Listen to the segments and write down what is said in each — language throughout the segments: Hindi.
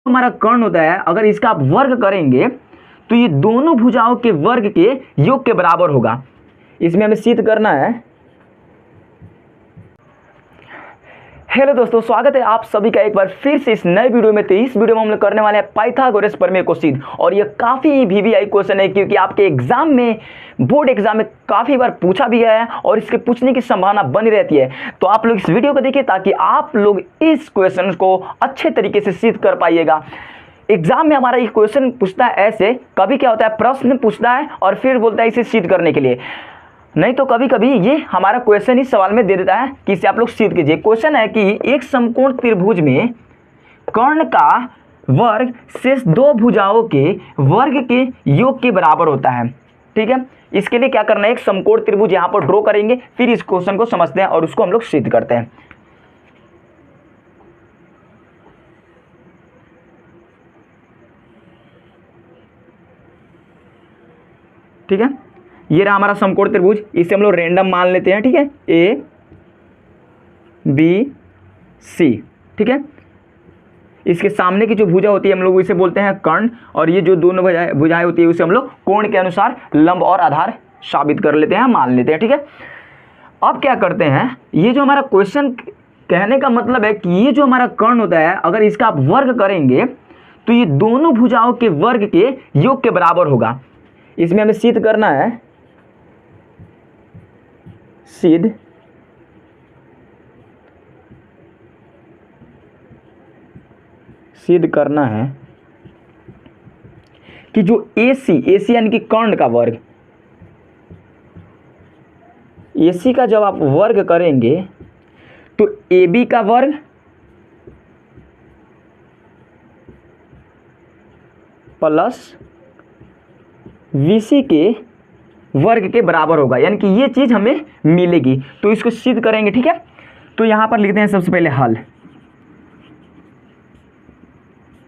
हमारा कर्ण होता है, अगर इसका आप वर्ग करेंगे तो ये दोनों भुजाओं के वर्ग के योग के बराबर होगा। इसमें हमें सिद्ध करना है। हेलो दोस्तों, स्वागत है आप सभी का एक बार फिर से इस नए वीडियो में। तो इस वीडियो में हम लोग करने वाले हैं पाइथागोरस प्रमेय को सिद्ध, और ये काफ़ी वीवीआई क्वेश्चन है क्योंकि आपके एग्जाम में, बोर्ड एग्जाम में काफ़ी बार पूछा भी गया है और इसके पूछने की संभावना बनी रहती है। तो आप लोग इस वीडियो को देखिए ताकि आप लोग इस क्वेश्चन को अच्छे तरीके से सिद्ध कर पाइएगा। एग्जाम में हमारा ये क्वेश्चन पूछता है ऐसे, कभी क्या होता है प्रश्न पूछता है और फिर बोलता है इसे सिद्ध करने के लिए, नहीं तो कभी कभी ये हमारा क्वेश्चन इस सवाल में दे देता है कि इसे आप लोग सिद्ध कीजिए। क्वेश्चन है कि एक समकोण त्रिभुज में कर्ण का वर्ग शेष दो भुजाओं के वर्ग के योग के बराबर होता है। ठीक है, इसके लिए क्या करना है, एक समकोण त्रिभुज यहाँ पर ड्रॉ करेंगे, फिर इस क्वेश्चन को समझते हैं और उसको हम लोग सिद्ध करते हैं। ठीक है, ये रहा हमारा समकोण त्रिभुज, इसे हम लोग रैंडम मान लेते हैं। ठीक है, ए बी सी। ठीक है, इसके सामने की जो भुजा होती है हम लोग इसे बोलते हैं कर्ण, और ये जो दोनों भुजाएं होती है उसे हम लोग कोण के अनुसार लंब और आधार साबित कर लेते हैं, मान लेते हैं। ठीक है, अब क्या करते हैं, ये जो हमारा क्वेश्चन कहने का मतलब है कि ये जो हमारा कर्ण होता है, अगर इसका आप वर्ग करेंगे तो ये दोनों भुजाओं के वर्ग के योग के बराबर होगा। इसमें हमें सिद्ध करना है, सिद्ध करना है कि जो AC यानी कि कर्ण का वर्ग, AC का जब आप वर्ग करेंगे तो AB का वर्ग प्लस BC के वर्ग के बराबर होगा, यानी कि ये चीज हमें मिलेगी। तो इसको सिद्ध करेंगे। ठीक है, तो यहां पर लिखते हैं सबसे पहले हल।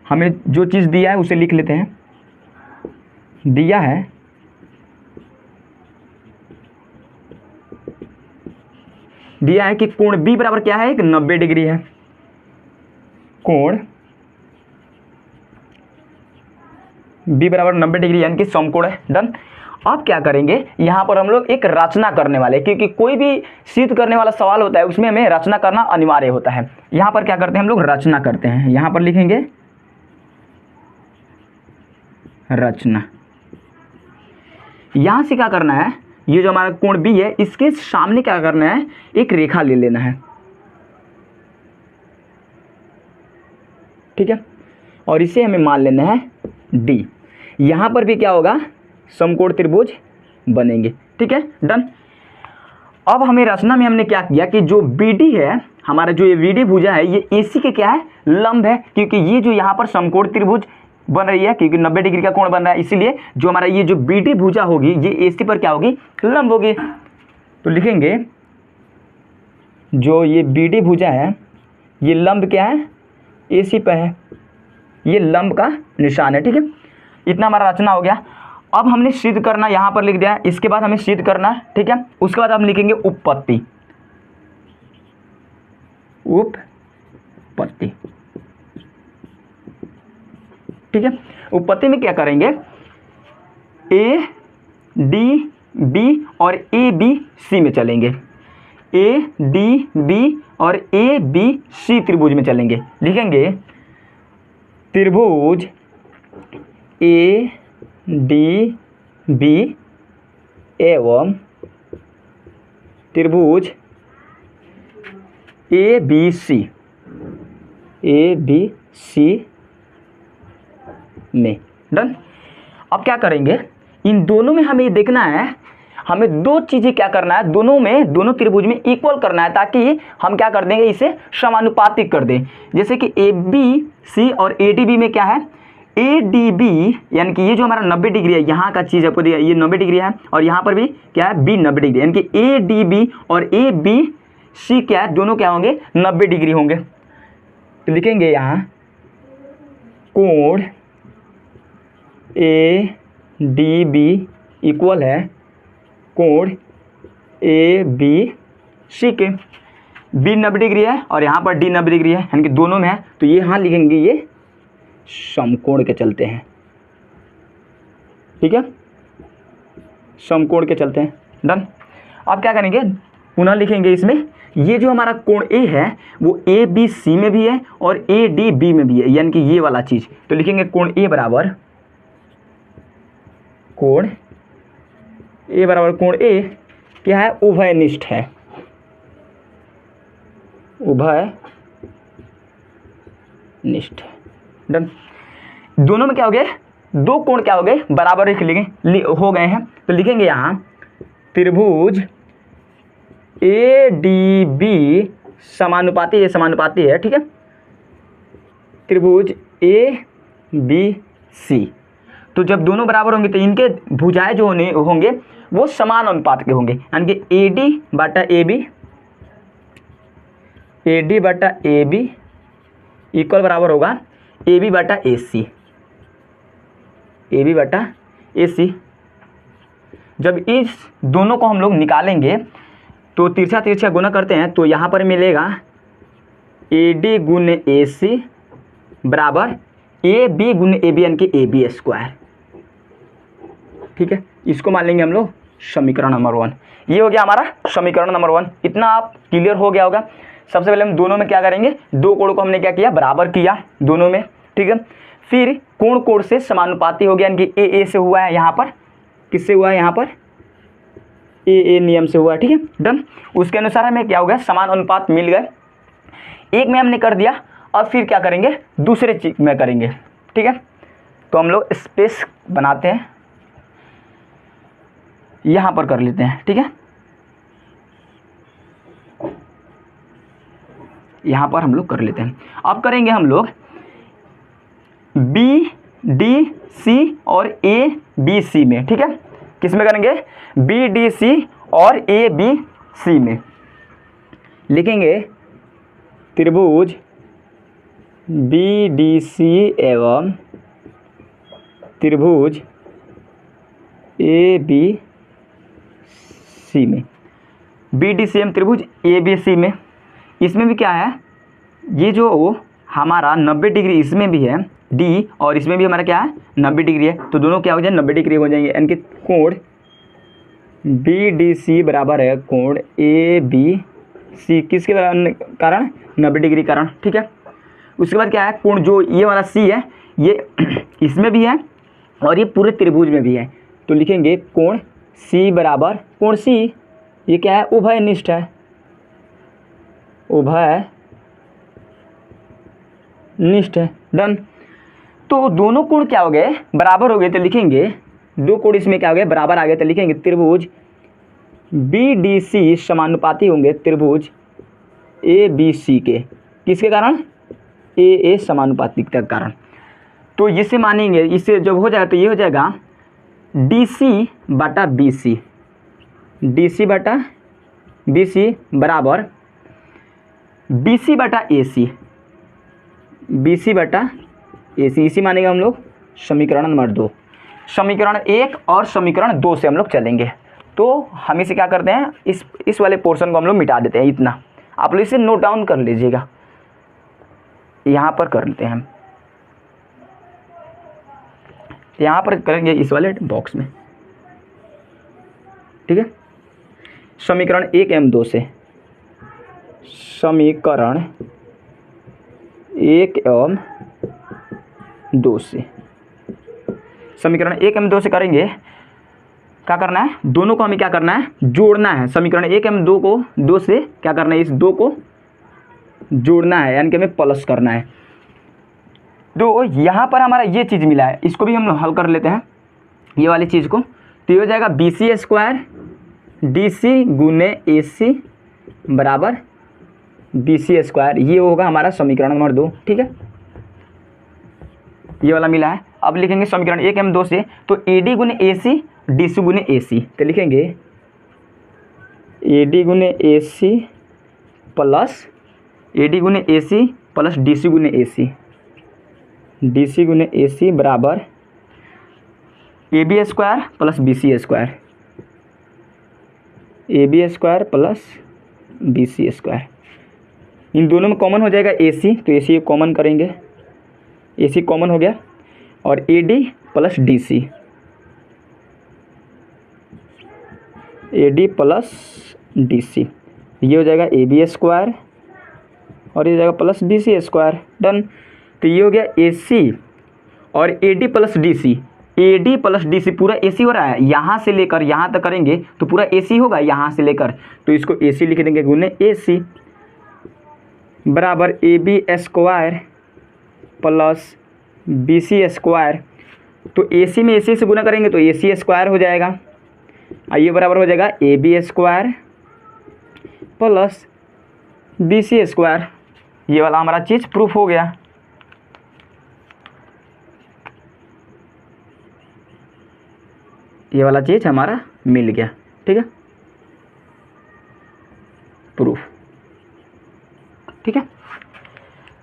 हमें जो चीज दिया है उसे लिख लेते हैं। दिया है कि कोण B बराबर क्या है, एक 90 डिग्री है। कोण B बराबर 90 डिग्री यानी कि समकोण है। डन। अब क्या करेंगे, यहाँ पर हम लोग एक रचना करने वाले, क्योंकि कोई भी सिद्ध करने वाला सवाल होता है उसमें हमें रचना करना अनिवार्य होता है। यहाँ पर क्या करते हैं, हम लोग रचना करते हैं। यहाँ पर लिखेंगे रचना। यहाँ से क्या करना है, ये जो हमारा कोण B है इसके सामने क्या करना है, एक रेखा ले लेना है। ठीक है, और इसे हमें मान लेना है D। यहाँ पर भी क्या होगा, समकोण त्रिभुज बनेंगे। ठीक है, डन। अब हमें रचना में हमने क्या किया कि जो BD है हमारा, जो ये BD भुजा है ये AC के क्या है, लंब है, क्योंकि ये जो यहाँ पर समकोण त्रिभुज बन रही है, क्योंकि 90 डिग्री का कोण बन रहा है, इसीलिए जो हमारा ये जो BD भुजा होगी ये AC पर क्या होगी, लंब होगी। तो लिखेंगे जो ये BD भुजा है ये लंब क्या है, AC पर है, ये लंब का निशान है। ठीक है, इतना हमारा रचना हो गया। अब हमने सिद्ध करना यहाँ पर लिख दिया है, इसके बाद हमें सिद्ध करना है। ठीक है, उसके बाद हम लिखेंगे उपपत्ति। ठीक है, उपपत्ति में क्या करेंगे, ADB और ABC में चलेंगे। ADB और ABC त्रिभुज में चलेंगे। लिखेंगे त्रिभुज ADB एवं त्रिभुज ABC में। डन। अब क्या करेंगे, इन दोनों में हमें देखना है, हमें दो चीजें क्या करना है, दोनों त्रिभुज में इक्वल करना है, ताकि हम क्या कर देंगे, इसे समानुपातिक कर दें। जैसे कि ABC और ADB में क्या है, ADB यानी कि ये जो हमारा 90 डिग्री है, यहाँ का चीज आपको दिया, ये 90 डिग्री है, और यहाँ पर भी क्या है, B 90 डिग्री, यानी कि ADB और ABC क्या है, दोनों क्या होंगे, 90 डिग्री होंगे। तो लिखेंगे यहाँ कोण ADB इक्वल है कोण ABC के। B 90 डिग्री है और यहाँ पर D 90 डिग्री है, यानी कि दोनों में है, तो ये यहाँ लिखेंगे ये समकोण के चलते हैं। ठीक है, समकोण के चलते हैं। डन। अब क्या करेंगे, पुनः लिखेंगे इसमें, ये जो हमारा कोण ए है वो ए बी सी में भी है और ए डी बी में भी है, यानी कि ये वाला चीज। तो लिखेंगे कोण ए बराबर कोण ए क्या है, उभयनिष्ठ है, उभयनिष्ठ। डन। दोनों में क्या हो गए, दो कोण क्या हो गए, बराबर हो गए हैं। तो लिखेंगे यहाँ त्रिभुज ए डी बी समानुपाती है। ठीक है, त्रिभुज ए बी सी। तो जब दोनों बराबर होंगे तो इनके भुजाएं जो होंगे वो समान अनुपात के होंगे, यानी कि ए डी बटा ए बी इक्वल बराबर होगा ए बी बटा ए सी। जब इस दोनों को हम लोग निकालेंगे तो तिरछा गुना करते हैं, तो यहाँ पर मिलेगा ए डी गुने ए सी बराबर ए बी गुने ए बी, यानी कि ए बी स्क्वायर। ठीक है, इसको मान लेंगे हम लोग समीकरण नंबर 1। ये हो गया हमारा समीकरण नंबर 1। इतना आप क्लियर हो गया होगा। सबसे पहले हम दोनों में क्या करेंगे, दो कोण को हमने क्या किया, बराबर किया दोनों में। ठीक है, फिर कोण से समानुपाती हो गया, यानी कि ए से हुआ है यहाँ पर, किससे हुआ है यहाँ पर, ए नियम से हुआ है। ठीक है, डन। उसके अनुसार हमें क्या हो गया, समान अनुपात मिल गए। एक में हमने कर दिया, और फिर क्या करेंगे, दूसरे चीज में करेंगे। ठीक है, तो हम लोग स्पेस बनाते हैं, यहाँ पर कर लेते हैं। ठीक है, यहाँ पर हम लोग कर लेते हैं। अब करेंगे हम लोग बी डी सी और ए बी सी में। ठीक है, किस में करेंगे, बी डी सी और ए बी सी में। लिखेंगे त्रिभुज बी डी सी एवं त्रिभुज ए बी सी में, बी डी सी एवं त्रिभुज ए बी सी में। इसमें भी क्या है, ये जो हमारा 90 डिग्री इसमें भी है डी, और इसमें भी हमारा क्या है 90 डिग्री है, तो दोनों क्या हो जाए 90 डिग्री हो जाएंगे, यानी कि कोण बी डी सी बराबर है कोण ए बी सी, किसके कारण, 90 डिग्री कारण। ठीक है, उसके बाद क्या है, कोण जो ये वाला सी है ये इसमें भी है और ये पूरे त्रिभुज में भी है। तो लिखेंगे कोण सी बराबर, कोण सी ये क्या है, उभयनिष्ठ है, उभयनिष्ठ है। डन। तो दोनों कोण क्या हो गए, बराबर हो गए, तो लिखेंगे दो कोण इसमें क्या हो गए, बराबर आ गए, तो लिखेंगे त्रिभुज बी डी सी समानुपाती होंगे त्रिभुज ए बी सी के, किसके कारण, ए समानुपातिकता के कारण। तो इसे मानेंगे, इससे जब हो जाएगा तो ये हो जाएगा डी सी बटा बी सी, डी सी बटा बी सी बराबर बी सी बटा ए सी, बी सी बटा ए सी। इसी मानेंगे हम लोग समीकरण नंबर 2। समीकरण 1 और समीकरण 2 से हम लोग चलेंगे। तो हम इसे क्या करते हैं, इस वाले पोर्शन को हम लोग मिटा देते हैं। इतना आप लोग इसे नोट डाउन कर लीजिएगा, यहाँ पर कर लेते हैं हम, यहाँ पर करेंगे इस वाले बॉक्स में। ठीक है, समीकरण 1 एवं 2 से, समीकरण 1 एवं 2 से, समीकरण 1 एवं 2 से करेंगे। क्या करना है, दोनों को हमें क्या करना है, जोड़ना है। समीकरण 1 एवं 2 को 2 से क्या करना है, इस 2 को जोड़ना है, यानी कि हमें प्लस करना है। तो यहाँ पर हमारा ये चीज़ मिला है, इसको भी हम हल कर लेते हैं, ये वाली चीज़ को। तो ये हो जाएगा B C square D C गुने ए सी बराबर बी सी स्क्वायर। ये होगा हमारा समीकरण नंबर 2। ठीक है, ये वाला मिला है। अब लिखेंगे समीकरण 1 एवं 2 से, तो ए डी गुने ए सी डी सी गुने ए सी, तो लिखेंगे ए डी गुने A C plus A D गुने A C plus D C गुने ए सी, डी सी गुने ए सी बराबर A B square plus B C square, A B square plus B C square. इन दोनों में कॉमन हो जाएगा ए सी, तो ए सी कॉमन करेंगे, ए सी कॉमन हो गया और A D plus D C, A D plus D C, ये हो जाएगा ए बी स्क्वायर और ये हो जाएगा plus B C square. Done. तो ये हो गया ए सी और A D plus D C, A D plus D C पूरा ए सी हो रहा है, यहाँ से लेकर यहाँ तक करेंगे तो पूरा ए सी होगा यहाँ से लेकर, तो इसको ए सी लिख देंगे गुने ए सी बराबर A B square plus B C square. तो ए सी में ए सी से गुना करेंगे तो ए सी स्क्वायर हो जाएगा, ये बराबर हो जाएगा A B square plus B C square. ये वाला हमारा चीज़ प्रूफ हो गया। ये वाला चीज़ हमारा मिल गया, ठीक है, प्रूफ, ठीक है।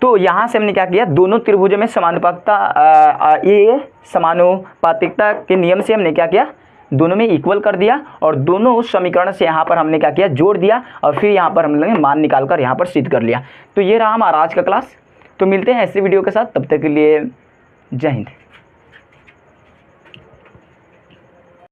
तो यहाँ से हमने क्या किया, दोनों त्रिभुजों में समानुपातिकता, ये समानुपातिकता के नियम से हमने क्या किया, दोनों में इक्वल कर दिया और दोनों समीकरण से यहाँ पर हमने क्या किया, जोड़ दिया और फिर यहाँ पर हम लोगों ने मान निकाल कर यहाँ पर सिद्ध कर लिया। तो ये रहा हमारा आज का क्लास। तो मिलते हैं ऐसे वीडियो के साथ, तब तक के लिए जय हिंद।